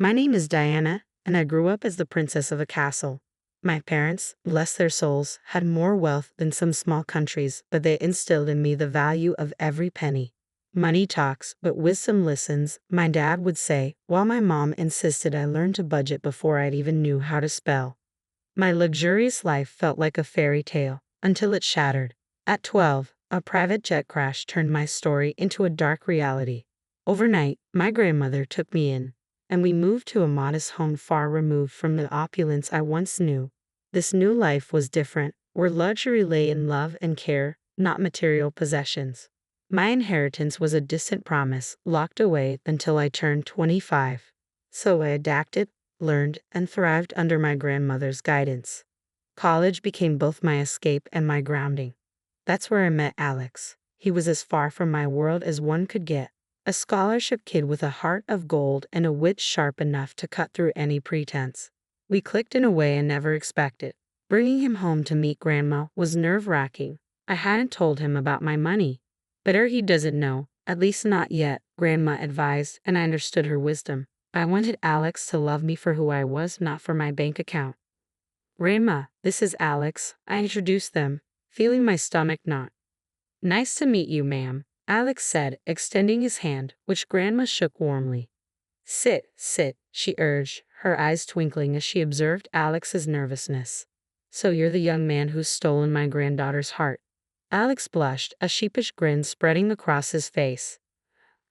My name is Diana, and I grew up as the princess of a castle. My parents, bless their souls, had more wealth than some small countries, but they instilled in me the value of every penny. Money talks, but wisdom listens, my dad would say, while my mom insisted I learn to budget before I'd even knew how to spell. My luxurious life felt like a fairy tale, until it shattered. At 12, a private jet crash turned my story into a dark reality. Overnight, my grandmother took me in, and we moved to a modest home far removed from the opulence I once knew. This new life was different, where luxury lay in love and care, not material possessions. My inheritance was a distant promise, locked away until I turned 25. So I adapted, learned, and thrived under my grandmother's guidance. College became both my escape and my grounding. That's where I met Alex. He was as far from my world as one could get. A scholarship kid with a heart of gold and a wit sharp enough to cut through any pretense. We clicked in a way I never expected. Bringing him home to meet Grandma was nerve-wracking. I hadn't told him about my money. Better he doesn't know, at least not yet, Grandma advised, and I understood her wisdom. I wanted Alex to love me for who I was, not for my bank account. Grandma, this is Alex, I introduced them, feeling my stomach knot. Nice to meet you, ma'am, Alex said, extending his hand, which Grandma shook warmly. Sit, she urged, her eyes twinkling as she observed Alex's nervousness. So you're the young man who's stolen my granddaughter's heart. Alex blushed, a sheepish grin spreading across his face.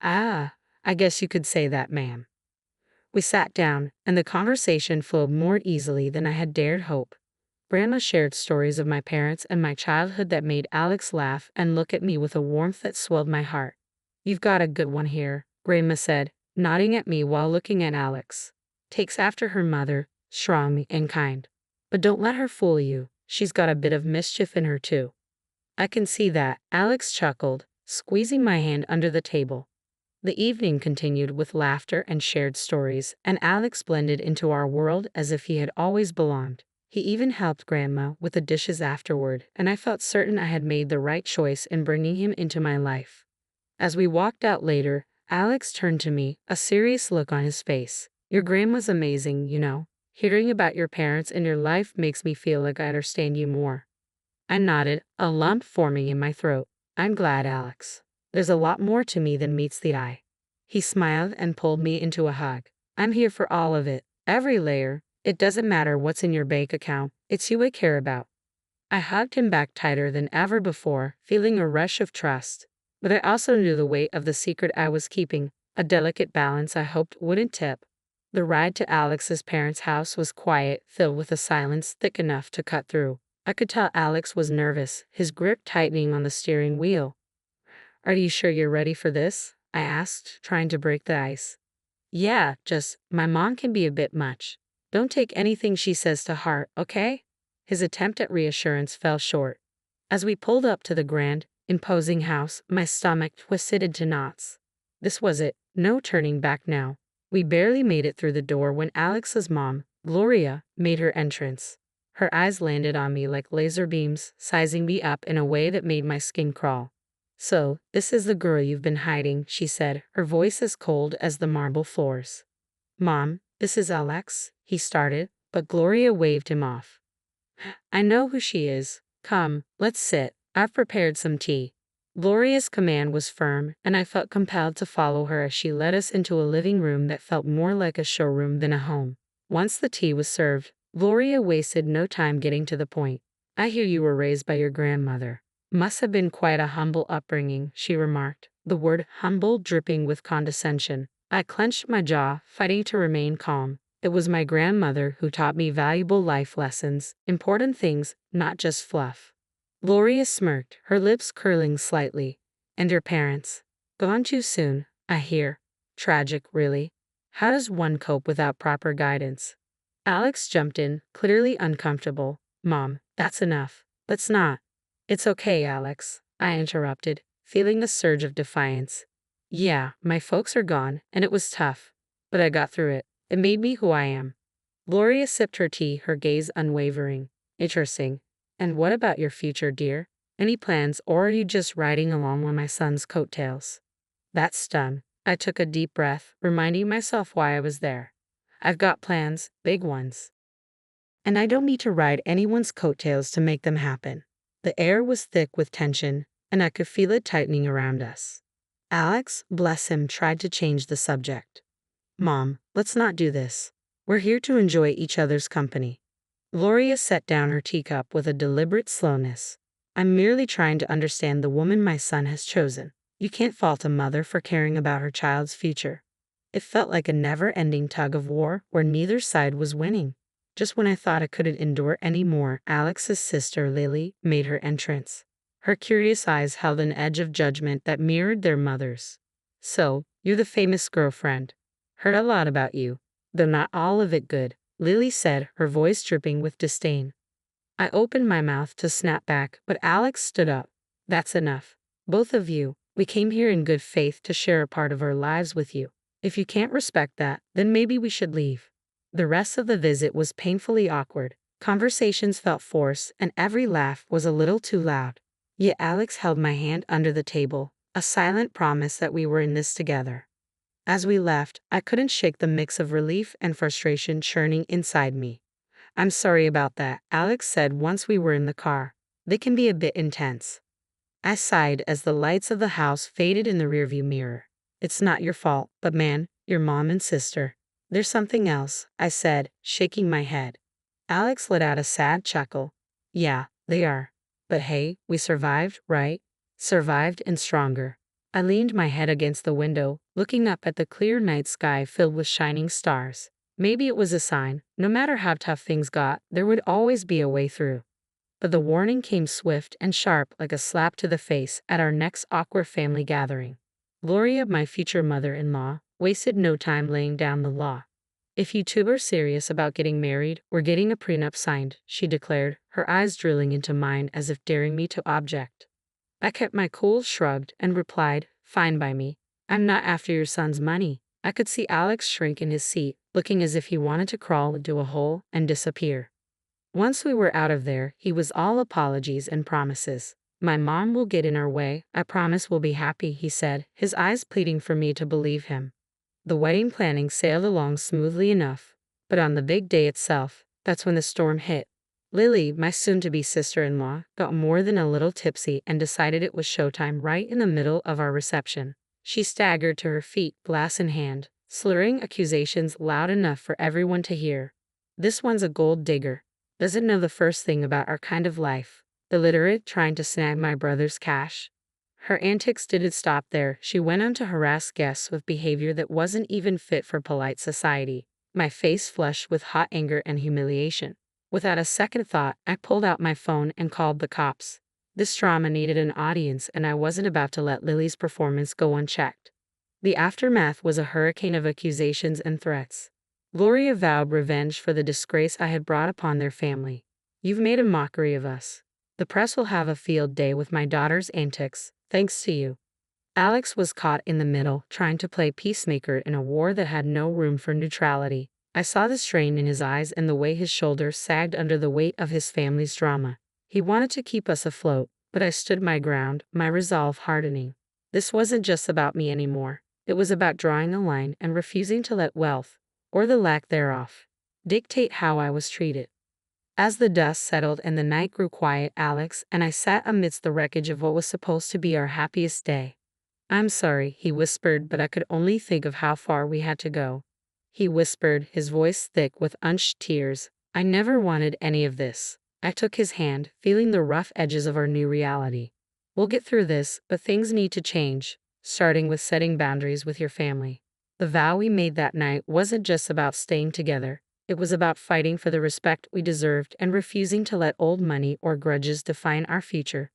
Ah, I guess you could say that, ma'am. We sat down, and the conversation flowed more easily than I had dared hope. Grandma shared stories of my parents and my childhood that made Alex laugh and look at me with a warmth that swelled my heart. You've got a good one here, Grandma said, nodding at me while looking at Alex. Takes after her mother, strong and kind. But don't let her fool you, she's got a bit of mischief in her too. I can see that, Alex chuckled, squeezing my hand under the table. The evening continued with laughter and shared stories, and Alex blended into our world as if he had always belonged. He even helped Grandma with the dishes afterward, and I felt certain I had made the right choice in bringing him into my life. As we walked out later, Alex turned to me, a serious look on his face. Your grandma's amazing, you know. Hearing about your parents and your life makes me feel like I understand you more. I nodded, a lump forming in my throat. I'm glad, Alex. There's a lot more to me than meets the eye. He smiled and pulled me into a hug. I'm here for all of it, every layer. It doesn't matter what's in your bank account, it's you I care about. I hugged him back tighter than ever before, feeling a rush of trust. But I also knew the weight of the secret I was keeping, a delicate balance I hoped wouldn't tip. The ride to Alex's parents' house was quiet, filled with a silence thick enough to cut through. I could tell Alex was nervous, his grip tightening on the steering wheel. Are you sure you're ready for this? I asked, trying to break the ice. Yeah, just, my mom can be a bit much. Don't take anything she says to heart, okay? His attempt at reassurance fell short. As we pulled up to the grand, imposing house, my stomach twisted into knots. This was it, no turning back now. We barely made it through the door when Alex's mom, Gloria, made her entrance. Her eyes landed on me like laser beams, sizing me up in a way that made my skin crawl. So, this is the girl you've been hiding, she said, her voice as cold as the marble floors. Mom, this is Alex, he started, but Gloria waved him off. I know who she is. Come, let's sit. I've prepared some tea. Gloria's command was firm, and I felt compelled to follow her as she led us into a living room that felt more like a showroom than a home. Once the tea was served, Gloria wasted no time getting to the point. I hear you were raised by your grandmother. Must have been quite a humble upbringing, she remarked, the word humble dripping with condescension. I clenched my jaw, fighting to remain calm. It was my grandmother who taught me valuable life lessons, important things, not just fluff. Gloria smirked, her lips curling slightly. And your parents? Gone too soon, I hear. Tragic, really. How does one cope without proper guidance? Alex jumped in, clearly uncomfortable. Mom, that's enough. Let's not. It's okay, Alex, I interrupted, feeling a surge of defiance. Yeah, my folks are gone, and it was tough. But I got through it. It made me who I am. Gloria sipped her tea, her gaze unwavering. Interesting. And what about your future, dear? Any plans, or are you just riding along on my son's coattails? That stung. I took a deep breath, reminding myself why I was there. I've got plans, big ones. And I don't need to ride anyone's coattails to make them happen. The air was thick with tension, and I could feel it tightening around us. Alex, bless him, tried to change the subject. Mom, let's not do this. We're here to enjoy each other's company. Gloria set down her teacup with a deliberate slowness. I'm merely trying to understand the woman my son has chosen. You can't fault a mother for caring about her child's future. It felt like a never-ending tug of war where neither side was winning. Just when I thought I couldn't endure any more, Alex's sister Lily made her entrance. Her curious eyes held an edge of judgment that mirrored their mother's. So, you're the famous girlfriend. Heard a lot about you. Though not all of it good, Lily said, her voice dripping with disdain. I opened my mouth to snap back, but Alex stood up. That's enough. Both of you, we came here in good faith to share a part of our lives with you. If you can't respect that, then maybe we should leave. The rest of the visit was painfully awkward. Conversations felt forced, and every laugh was a little too loud. Yet Alex held my hand under the table, a silent promise that we were in this together. As we left, I couldn't shake the mix of relief and frustration churning inside me. I'm sorry about that, Alex said once we were in the car. They can be a bit intense. I sighed as the lights of the house faded in the rearview mirror. It's not your fault, but man, your mom and sister. There's something else, I said, shaking my head. Alex let out a sad chuckle. Yeah, they are. But hey, we survived, right? Survived and stronger. I leaned my head against the window, looking up at the clear night sky filled with shining stars. Maybe it was a sign. No matter how tough things got, there would always be a way through. But the warning came swift and sharp like a slap to the face at our next awkward family gathering. Gloria, my future mother-in-law, wasted no time laying down the law. If you two are serious about getting married, we're getting a prenup signed, she declared, her eyes drilling into mine as if daring me to object. I kept my cool, shrugged, and replied, fine by me. I'm not after your son's money. I could see Alex shrink in his seat, looking as if he wanted to crawl into a hole and disappear. Once we were out of there, he was all apologies and promises. My mom will get in our way. I promise we'll be happy, he said, his eyes pleading for me to believe him. The wedding planning sailed along smoothly enough, but on the big day itself, that's when the storm hit. Lily, my soon-to-be sister-in-law, got more than a little tipsy and decided it was showtime right in the middle of our reception. She staggered to her feet, glass in hand, slurring accusations loud enough for everyone to hear. This one's a gold digger. Doesn't know the first thing about our kind of life. Illiterate, trying to snag my brother's cash. Her antics didn't stop there. She went on to harass guests with behavior that wasn't even fit for polite society. My face flushed with hot anger and humiliation. Without a second thought, I pulled out my phone and called the cops. This drama needed an audience, and I wasn't about to let Lily's performance go unchecked. The aftermath was a hurricane of accusations and threats. Gloria vowed revenge for the disgrace I had brought upon their family. You've made a mockery of us. The press will have a field day with my daughter's antics, thanks to you. Alex was caught in the middle, trying to play peacemaker in a war that had no room for neutrality. I saw the strain in his eyes and the way his shoulders sagged under the weight of his family's drama. He wanted to keep us afloat, but I stood my ground, my resolve hardening. This wasn't just about me anymore. It was about drawing a line and refusing to let wealth, or the lack thereof, dictate how I was treated. As the dust settled and the night grew quiet, Alex and I sat amidst the wreckage of what was supposed to be our happiest day. I'm sorry, he whispered, but I could only think of how far we had to go. He whispered, his voice thick with unshed tears. I never wanted any of this. I took his hand, feeling the rough edges of our new reality. We'll get through this, but things need to change, starting with setting boundaries with your family. The vow we made that night wasn't just about staying together. It was about fighting for the respect we deserved and refusing to let old money or grudges define our future.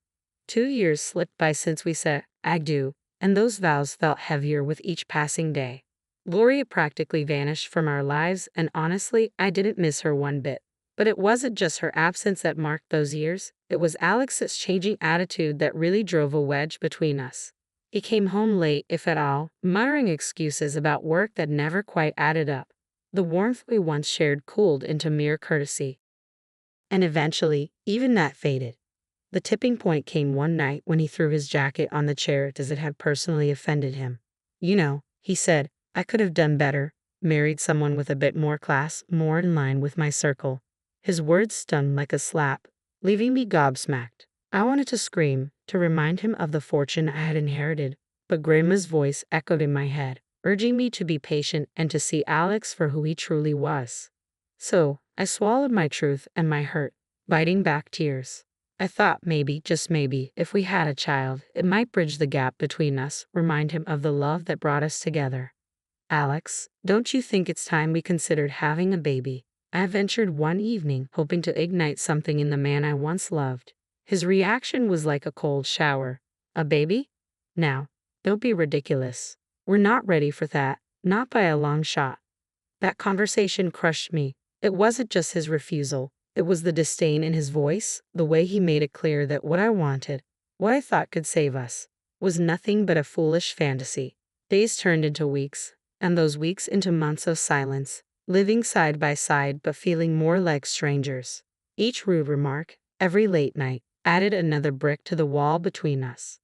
2 years slipped by since we said, I do, and those vows felt heavier with each passing day. Gloria practically vanished from our lives, and honestly, I didn't miss her one bit. But it wasn't just her absence that marked those years. It was Alex's changing attitude that really drove a wedge between us. He came home late, if at all, muttering excuses about work that never quite added up. The warmth we once shared cooled into mere courtesy. And eventually, even that faded. The tipping point came one night when he threw his jacket on the chair as it had personally offended him. You know, he said, I could have done better. married someone with a bit more class, more in line with my circle. His words stung like a slap, leaving me gobsmacked. I wanted to scream, to remind him of the fortune I had inherited, but Grandma's voice echoed in my head, urging me to be patient and to see Alex for who he truly was. So, I swallowed my truth and my hurt, biting back tears. I thought maybe, just maybe, if we had a child, it might bridge the gap between us, remind him of the love that brought us together. Alex, don't you think it's time we considered having a baby? I ventured one evening, hoping to ignite something in the man I once loved. His reaction was like a cold shower. A baby? Now, don't be ridiculous. We're not ready for that, not by a long shot. That conversation crushed me. It wasn't just his refusal. It was the disdain in his voice, the way he made it clear that what I wanted, what I thought could save us, was nothing but a foolish fantasy. Days turned into weeks, and those weeks into months of silence, living side by side but feeling more like strangers. Each rude remark, every late night, added another brick to the wall between us.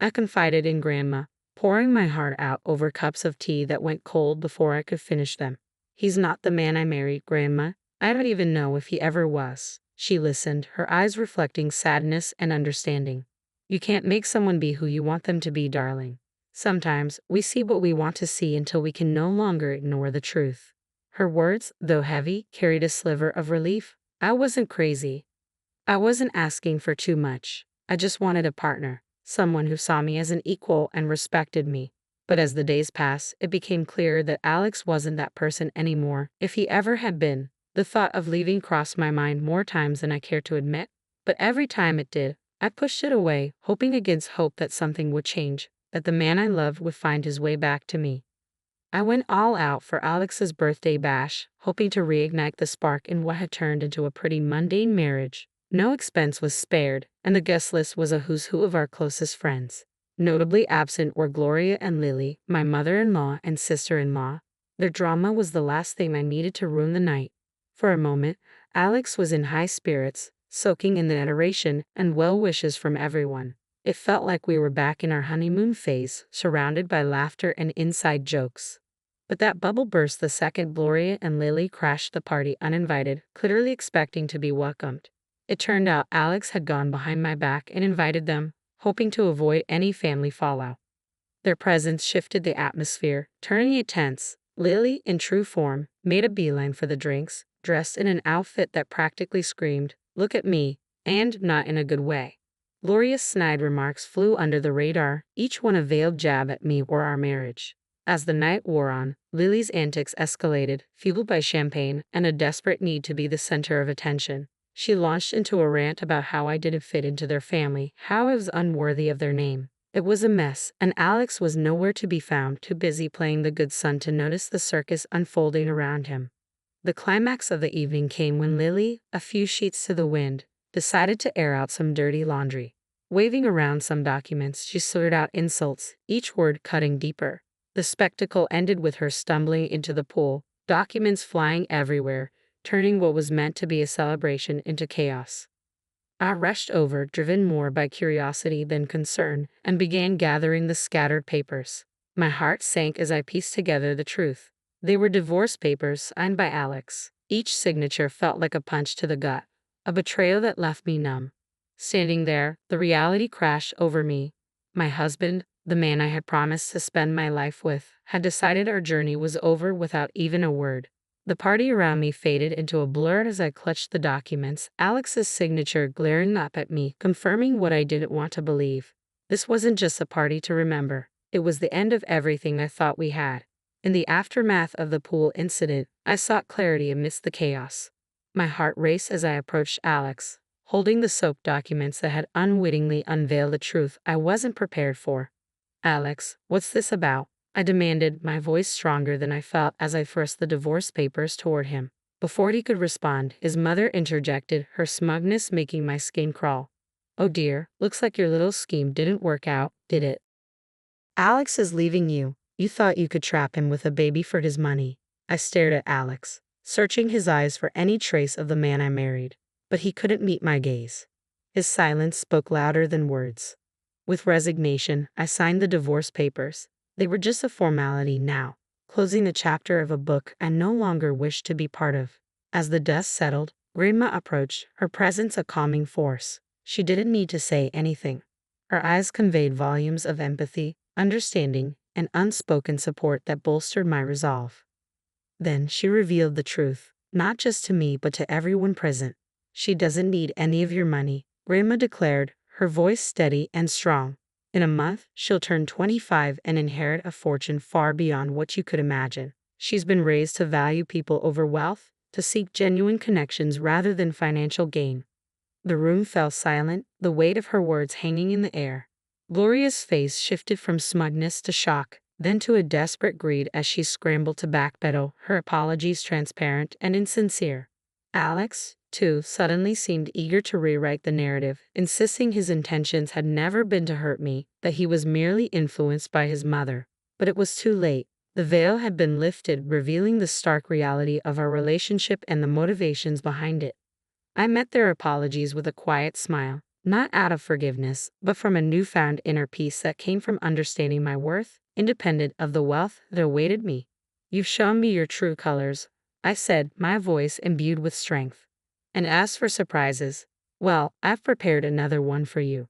I confided in Grandma, pouring my heart out over cups of tea that went cold before I could finish them. He's not the man I married, Grandma. I don't even know if he ever was. She listened, her eyes reflecting sadness and understanding. You can't make someone be who you want them to be, darling. Sometimes we see what we want to see until we can no longer ignore the truth. Her words, though heavy, carried a sliver of relief. I wasn't crazy. I wasn't asking for too much. I just wanted a partner, someone who saw me as an equal and respected me. But as the days passed, it became clear that Alex wasn't that person anymore, if he ever had been. The thought of leaving crossed my mind more times than I cared to admit, but every time it did, I pushed it away, hoping against hope that something would change, that the man I loved would find his way back to me. I went all out for Alex's birthday bash, hoping to reignite the spark in what had turned into a pretty mundane marriage. No expense was spared, and the guest list was a who's who of our closest friends. Notably absent were Gloria and Lily, my mother-in-law and sister-in-law. Their drama was the last thing I needed to ruin the night. For a moment, Alex was in high spirits, soaking in the adoration and well wishes from everyone. It felt like we were back in our honeymoon phase, surrounded by laughter and inside jokes. But that bubble burst the second Gloria and Lily crashed the party uninvited, clearly expecting to be welcomed. It turned out Alex had gone behind my back and invited them, hoping to avoid any family fallout. Their presence shifted the atmosphere, turning it tense. Lily, in true form, made a beeline for the drinks, dressed in an outfit that practically screamed, "Look at me," and not in a good way. Gloria's snide remarks flew under the radar, each one a veiled jab at me or our marriage. As the night wore on, Lily's antics escalated, fueled by champagne and a desperate need to be the center of attention. She launched into a rant about how I didn't fit into their family, how I was unworthy of their name. It was a mess, and Alex was nowhere to be found, too busy playing the good son to notice the circus unfolding around him. The climax of the evening came when Lily, a few sheets to the wind, decided to air out some dirty laundry. Waving around some documents, she slurred out insults, each word cutting deeper. The spectacle ended with her stumbling into the pool, documents flying everywhere, turning what was meant to be a celebration into chaos. I rushed over, driven more by curiosity than concern, and began gathering the scattered papers. My heart sank as I pieced together the truth. They were divorce papers signed by Alex. Each signature felt like a punch to the gut, a betrayal that left me numb. Standing there, the reality crashed over me. My husband, the man I had promised to spend my life with, had decided our journey was over without even a word. The party around me faded into a blur as I clutched the documents, Alex's signature glaring up at me, confirming what I didn't want to believe. This wasn't just a party to remember. It was the end of everything I thought we had. In the aftermath of the pool incident, I sought clarity amidst the chaos. My heart raced as I approached Alex, holding the soaked documents that had unwittingly unveiled the truth I wasn't prepared for. "Alex, what's this about?" I demanded, my voice stronger than I felt as I thrust the divorce papers toward him. Before he could respond, his mother interjected, her smugness making my skin crawl. "Oh dear, looks like your little scheme didn't work out, did it? Alex is leaving you. You thought you could trap him with a baby for his money." I stared at Alex, searching his eyes for any trace of the man I married, but he couldn't meet my gaze. His silence spoke louder than words. With resignation, I signed the divorce papers. They were just a formality now, closing a chapter of a book I no longer wished to be part of. As the dust settled, Grandma approached, her presence a calming force. She didn't need to say anything. Her eyes conveyed volumes of empathy, understanding, and unspoken support that bolstered my resolve. Then she revealed the truth, not just to me but to everyone present. "She doesn't need any of your money," Grandma declared, her voice steady and strong. "In a month, she'll turn 25 and inherit a fortune far beyond what you could imagine. She's been raised to value people over wealth, to seek genuine connections rather than financial gain." The room fell silent, the weight of her words hanging in the air. Gloria's face shifted from smugness to shock, then to a desperate greed as she scrambled to backpedal, her apologies transparent and insincere. Alex, too, suddenly seemed eager to rewrite the narrative, insisting his intentions had never been to hurt me, that he was merely influenced by his mother. But it was too late. The veil had been lifted, revealing the stark reality of our relationship and the motivations behind it. I met their apologies with a quiet smile, not out of forgiveness, but from a newfound inner peace that came from understanding my worth, independent of the wealth that awaited me. "You've shown me your true colors," I said, my voice imbued with strength. "And as for surprises, well, I've prepared another one for you."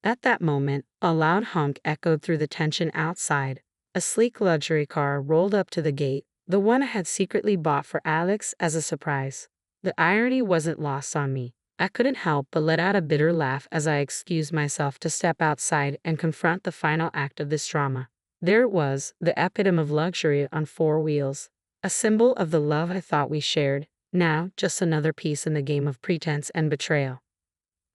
At that moment, a loud honk echoed through the tension outside. A sleek luxury car rolled up to the gate, the one I had secretly bought for Alex as a surprise. The irony wasn't lost on me. I couldn't help but let out a bitter laugh as I excused myself to step outside and confront the final act of this drama. There it was, the epitome of luxury on four wheels, a symbol of the love I thought we shared, now just another piece in the game of pretense and betrayal.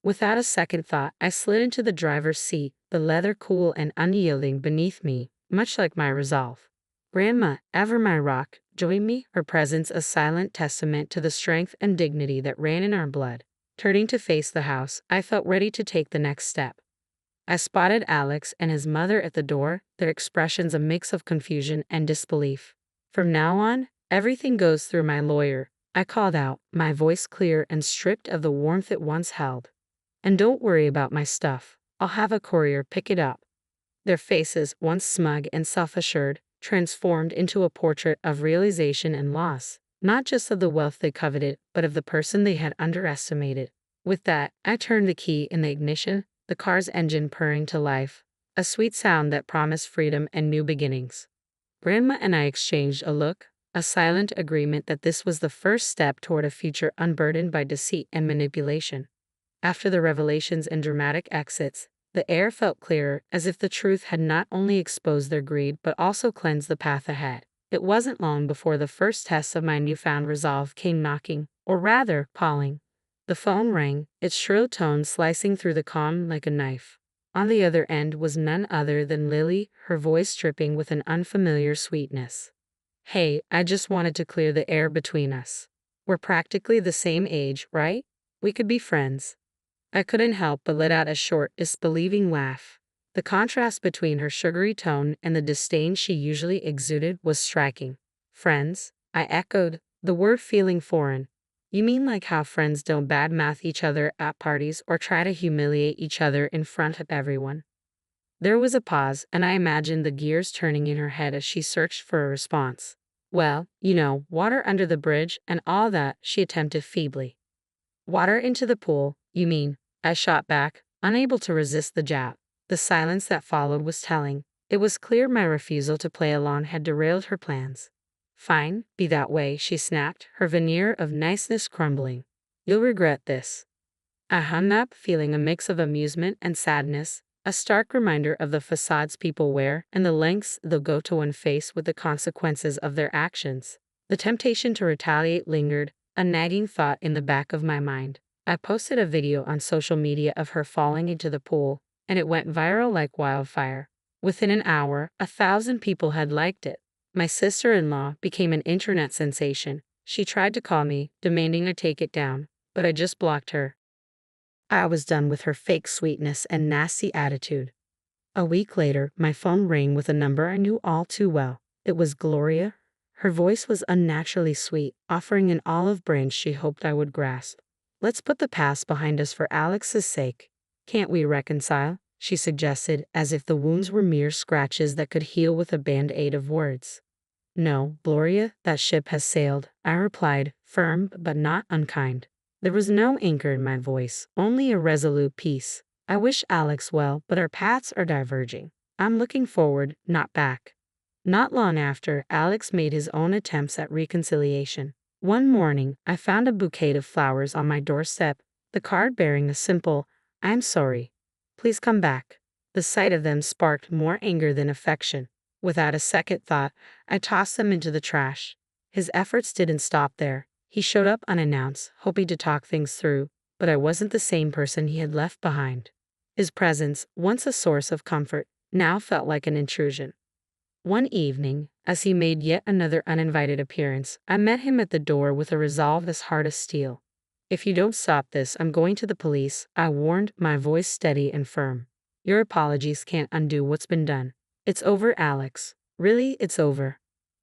Without a second thought, I slid into the driver's seat, the leather cool and unyielding beneath me, much like my resolve. Grandma, ever my rock, joined me, her presence a silent testament to the strength and dignity that ran in our blood. Turning to face the house, I felt ready to take the next step. I spotted Alex and his mother at the door, their expressions a mix of confusion and disbelief. "From now on, everything goes through my lawyer," I called out, my voice clear and stripped of the warmth it once held. "And don't worry about my stuff. I'll have a courier pick it up." Their faces, once smug and self-assured, transformed into a portrait of realization and loss, not just of the wealth they coveted, but of the person they had underestimated. With that, I turned the key in the ignition, the car's engine purring to life, a sweet sound that promised freedom and new beginnings. Grandma and I exchanged a look, a silent agreement that this was the first step toward a future unburdened by deceit and manipulation. After the revelations and dramatic exits, the air felt clearer, as if the truth had not only exposed their greed but also cleansed the path ahead. It wasn't long before the first test of my newfound resolve came knocking, or rather, calling. The phone rang, its shrill tones slicing through the calm like a knife. On the other end was none other than Lily, her voice dripping with an unfamiliar sweetness. "Hey, I just wanted to clear the air between us. We're practically the same age, right? We could be friends." I couldn't help but let out a short, disbelieving laugh. The contrast between her sugary tone and the disdain she usually exuded was striking. "Friends?" I echoed, the word feeling foreign. "You mean like how friends don't badmouth each other at parties or try to humiliate each other in front of everyone?" There was a pause, and I imagined the gears turning in her head as she searched for a response. "Well, you know, water under the bridge and all that," she attempted feebly. "Water into the pool, you mean?" I shot back, unable to resist the jab. The silence that followed was telling. It was clear my refusal to play along had derailed her plans. "Fine, be that way," she snapped, her veneer of niceness crumbling. "You'll regret this." I hung up, feeling a mix of amusement and sadness, a stark reminder of the facades people wear and the lengths they'll go to when faced with the consequences of their actions. The temptation to retaliate lingered, a nagging thought in the back of my mind. I posted a video on social media of her falling into the pool, and it went viral like wildfire. Within an hour, 1,000 people had liked it. My sister-in-law became an internet sensation. She tried to call me, demanding I take it down, but I just blocked her. I was done with her fake sweetness and nasty attitude. A week later, my phone rang with a number I knew all too well. It was Gloria. Her voice was unnaturally sweet, offering an olive branch she hoped I would grasp. "Let's put the past behind us for Alex's sake. Can't we reconcile?" she suggested, as if the wounds were mere scratches that could heal with a band-aid of words. No, Gloria, that ship has sailed, I replied, firm but not unkind. There was no anger in my voice, only a resolute peace. I wish Alex well, but our paths are diverging. I'm looking forward, not back. Not long after, Alex made his own attempts at reconciliation. One morning, I found a bouquet of flowers on my doorstep, the card bearing a simple, "I'm sorry. Please come back." The sight of them sparked more anger than affection. Without a second thought, I tossed them into the trash. His efforts didn't stop there. He showed up unannounced, hoping to talk things through, but I wasn't the same person he had left behind. His presence, once a source of comfort, now felt like an intrusion. One evening, as he made yet another uninvited appearance, I met him at the door with a resolve as hard as steel. "If you don't stop this, I'm going to the police," I warned, my voice steady and firm. "Your apologies can't undo what's been done. It's over, Alex. Really, it's over."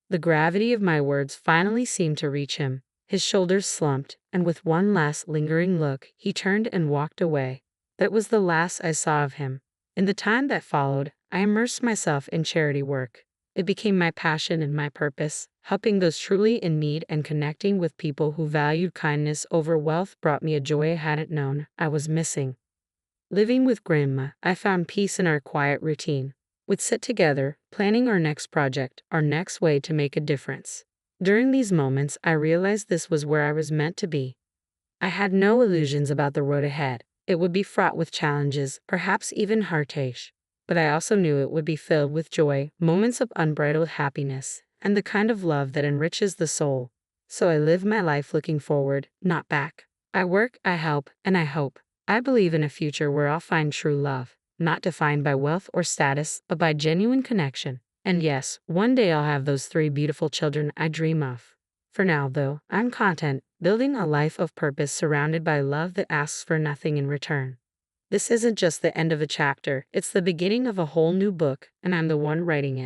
The gravity of my words finally seemed to reach him. His shoulders slumped, and with one last lingering look, he turned and walked away. That was the last I saw of him. In the time that followed, I immersed myself in charity work. It became my passion and my purpose. Helping those truly in need and connecting with people who valued kindness over wealth brought me a joy I hadn't known I was missing. Living with Grandma, I found peace in our quiet routine. We'd sit together, planning our next project, our next way to make a difference. During these moments, I realized this was where I was meant to be. I had no illusions about the road ahead. It would be fraught with challenges, perhaps even heartache. But I also knew it would be filled with joy, moments of unbridled happiness, and the kind of love that enriches the soul. So I live my life looking forward, not back. I work, I help, and I hope. I believe in a future where I'll find true love, not defined by wealth or status, but by genuine connection. And yes, one day I'll have those 3 beautiful children I dream of. For now, though, I'm content, building a life of purpose surrounded by love that asks for nothing in return. This isn't just the end of a chapter, it's the beginning of a whole new book, and I'm the one writing it.